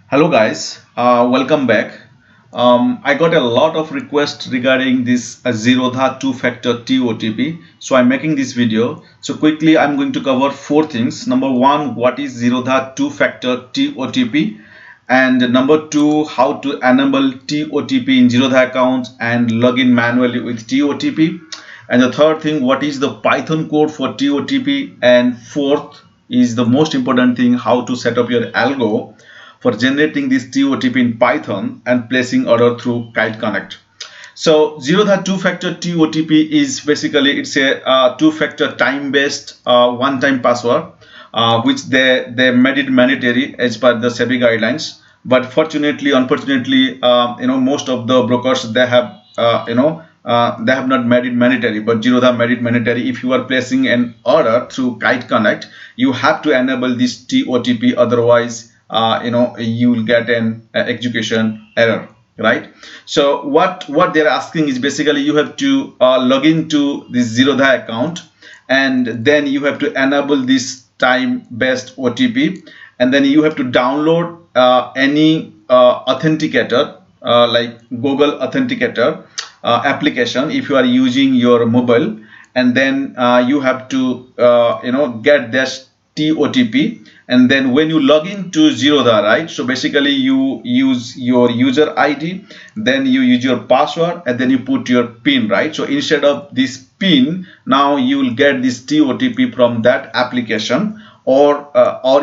Hello guys, welcome back. I got a lot of requests regarding this Zerodha two-factor TOTP. So I'm making this video. So quickly I'm going to cover four things. Number one, what is Zerodha two-factor TOTP? And number two, how to enable TOTP in Zerodha accounts and log in manually with TOTP. And the third thing, what is the Python code for TOTP? And fourth is the most important thing, how to set up your algo for generating this TOTP in Python and placing order through Kite Connect. So Zerodha two-factor TOTP is basically it's a two-factor time-based one-time password, which they made it mandatory as per the SEBI guidelines. But fortunately, unfortunately, most of the brokers they have not made it mandatory, but Zerodha made it mandatory. If you are placing an order through Kite Connect, you have to enable this TOTP, otherwise you will get an execution error, right? So what they're asking is basically you have to log into this Zerodha account, and then you have to enable this time based OTP, and then you have to download any authenticator like Google Authenticator application if you are using your mobile, and then you have to get this TOTP. And then when you log into Zerodha, right, so basically you use your user ID, then you use your password, and then you put your PIN, right? So instead of this PIN, now you will get this TOTP from that application. Or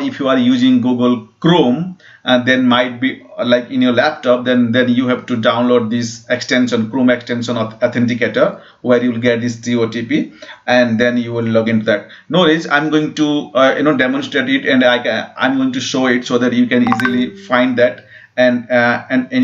if you are using Google Chrome, and then might be like in your laptop, then you have to download this extension, Chrome extension of authenticator, where you will get this TOTP, and then you will log into that. No worries, I'm going to demonstrate it, and I'm going to show it so that you can easily find that, and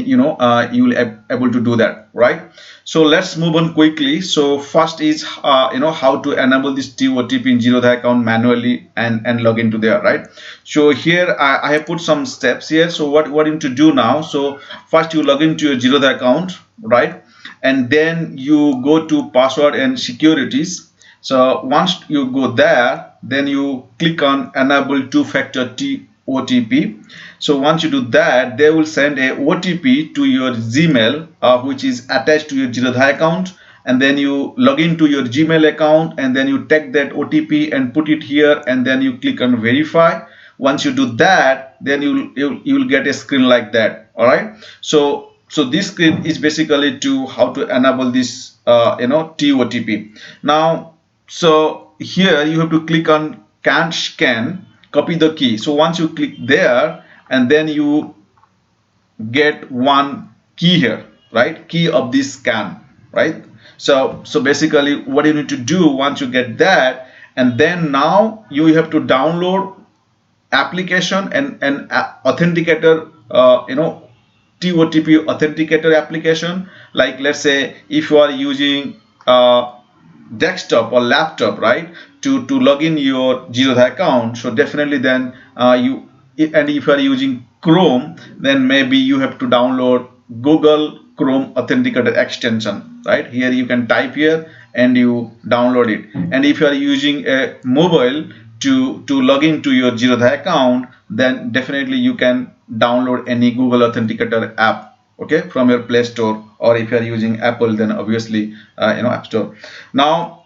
you will able to do that, right? So let's move on quickly. So first is how to enable this TOTP in Zerodha account manually and log into there, right? So here I have put some steps here. So what you need to do now, so first you log into your Zerodha account, right? And then you go to password and securities. So once you go there, then you click on enable two-factor OTP. So once you do that, they will send a OTP to your Gmail, which is attached to your Zerodha account, and then you log into your Gmail account, and then you take that OTP and put it here, and then you click on verify. Once you do that, then you will get a screen like that. All right. So this screen is basically to how to enable this TOTP. Now, so here you have to click on can't scan, copy the key. So once you click there, and then you get one key here, right? Key of this scan, right? So basically what you need to do once you get that, and then now you have to download application and authenticator, TOTP authenticator application. Like let's say if you are using desktop or laptop, right, to log in your Zerodha account, so definitely then and if you are using Chrome, then maybe you have to download Google Chrome Authenticator extension, right? Here you can type here and you download it. And if you are using a mobile to log into your Zerodha account, then definitely you can download any Google Authenticator app, okay, from your Play Store, or if you are using Apple, then obviously App Store. Now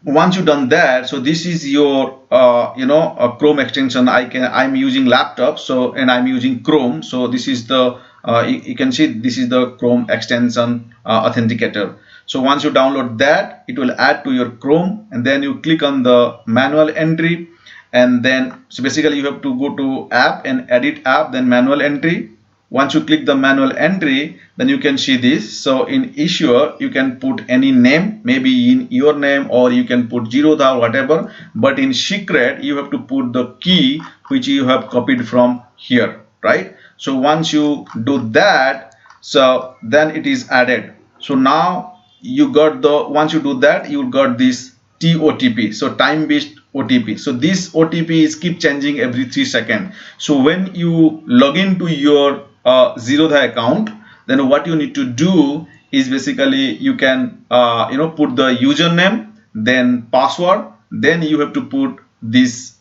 once you've done that, so this is your Chrome extension. I'm using laptop, so, and I'm using Chrome, so this is the you can see this is the Chrome extension authenticator. So once you download that, it will add to your Chrome, and then you click on the manual entry, and then so basically you have to go to app and edit app, then manual entry. Once you click the manual entry, then you can see this. So in issuer, you can put any name, maybe in your name, or you can put Zerodha or whatever. But in secret, you have to put the key which you have copied from here, right? So once you do that, so then it is added. So now you got the, once you do that, you got this TOTP, so time-based OTP. So this OTP is keep changing every 3 seconds. So when you log into your Zerodha account, then what you need to do is basically you can put the username, then password, then you have to put this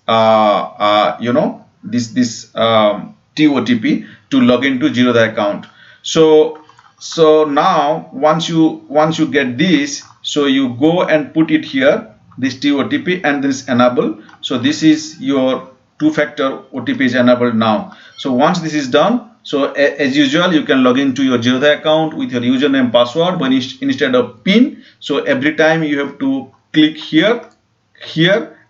this TOTP to log into Zerodha account. So now once you get this, so you go and put it here, this TOTP, and this enable. So this is your two-factor OTP is enabled now. So once this is done, so as usual, you can log into your Zerodha account with your username password, but instead of PIN, so every time you have to click here,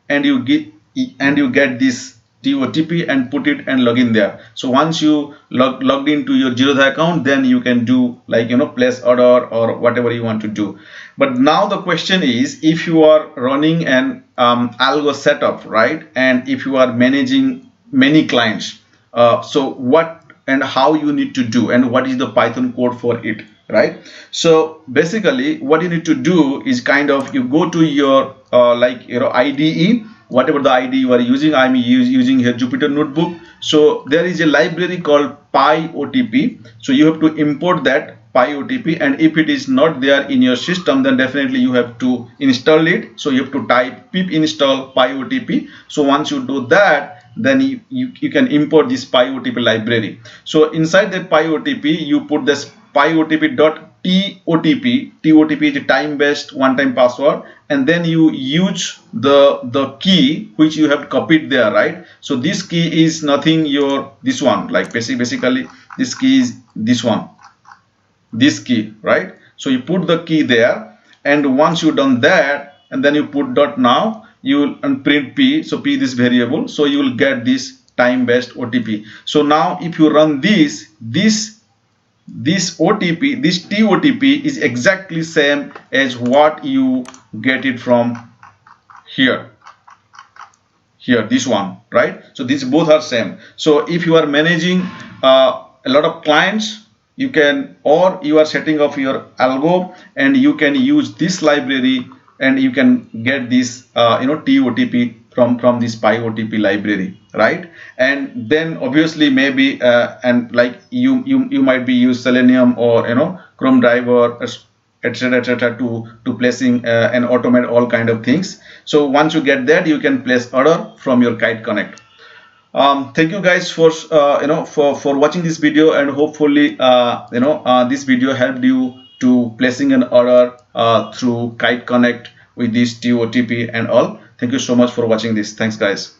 and you get this TOTP and put it and log in there. So once you logged into your Zerodha account, then you can do, like, place order or whatever you want to do. But now the question is, if you are running an algo setup, right, and if you are managing many clients, so what and how you need to do, and what is the Python code for it, right? So basically what you need to do is kind of, you go to your IDE, whatever the IDE you are using. I'm using here Jupyter Notebook. So there is a library called PyOTP. So you have to import that PyOTP, and if it is not there in your system, then definitely you have to install it. So you have to type pip install PyOTP. So once you do that, then you can import this PyOTP library. So inside that PyOTP, you put this PyOTP.TOTP. TOTP is a time-based one-time password, and then you use the key which you have copied there, right? So this key is nothing, this one, like basically this key is this one, this key, right? So you put the key there, and once you done that, and then you put .now, you will print P. So P, this variable, so you will get this time-based OTP. So now if you run this OTP, this TOTP is exactly same as what you get it from here, this one, right? So these both are same. So if you are managing a lot of clients, you can, or you are setting up your algo, and you can use this library, and you can get this TOTP from this PyOTP library, right? And then obviously maybe and like you might be use Selenium or Chrome driver, etc to placing and automate all kind of things. So once you get that, you can place order from your Kite Connect. Thank you guys for for watching this video, and hopefully this video helped you to placing an order through Kite Connect with this TOTP and all. Thank you so much for watching this. Thanks guys.